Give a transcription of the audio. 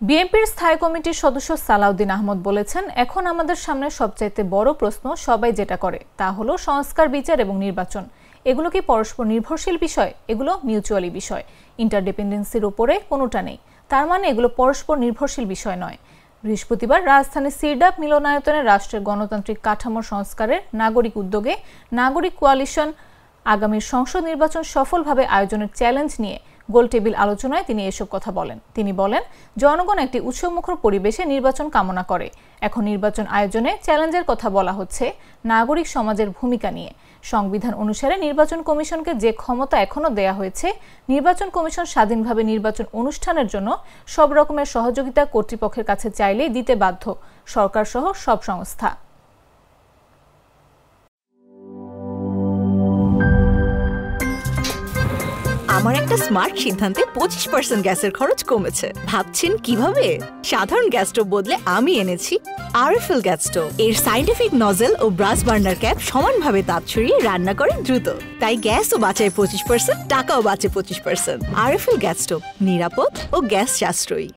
বিএনপির স্থায়ী কমিটির সদস্য সালাউদ্দিন আহমদ বলেছেন, এখন আমাদের সামনে সবচাইতে বড় প্রশ্ন সবাই যেটা করে তা হলো সংস্কার, বিচার এবং নির্বাচন। এগুলো কি পরস্পর নির্ভরশীল বিষয়? এগুলো মিউচুয়ালি বিষয়। ইন্টারডিপেন্ডেন্সির উপরে কোনোটা নেই। তার মানে এগুলো পরস্পর নির্ভরশীল বিষয় নয়। বৃহস্পতিবার রাজধানীর সিরডাপ মিলনায়তনে রাষ্ট্রের গণতান্ত্রিক কাঠামো সংস্কারের নাগরিক উদ্যোগে নাগরিক কোয়ালিশন আগামীর সংসদ নির্বাচন সফলভাবে আয়োজনের চ্যালেঞ্জ নিয়ে গোলটেবিল আলোচনায় তিনি এসব কথা বলেন। তিনি বলেন, জনগণ একটি উৎসবমুখর পরিবেশে নির্বাচন কামনা করে। এখন নির্বাচন আয়োজনে চ্যালেঞ্জের কথা বলা হচ্ছে নাগরিক সমাজের ভূমিকা নিয়ে। সংবিধান অনুসারে নির্বাচন কমিশনকে যে ক্ষমতা এখনো দেয়া হয়েছে, নির্বাচন কমিশন স্বাধীনভাবে নির্বাচন অনুষ্ঠানের জন্য সব রকমের সহযোগিতা কর্তৃপক্ষের কাছে চাইলেই দিতে বাধ্য, সরকার সহ সব সংস্থা। আমার একটা স্মার্ট সিদ্ধান্তে 25% গ্যাসের খরচ কমেছে। ভাবছেন কিভাবে? সাধারণ গ্যাস স্টোভ বদলে আমি এনেছি আরএফএল গ্যাস স্টোভ। এর সাইন্টিফিক নজল ও ব্রাস বার্নার ক্যাপ সমানভাবে তাপ ছড়িয়ে রান্না করে দ্রুত। তাই গ্যাসও বাঁচায় 25%, টাকাও বাঁচে 25%। আরএফএল গ্যাস স্টোভ, নিরাপদ ও গ্যাস সাশ্রয়ী।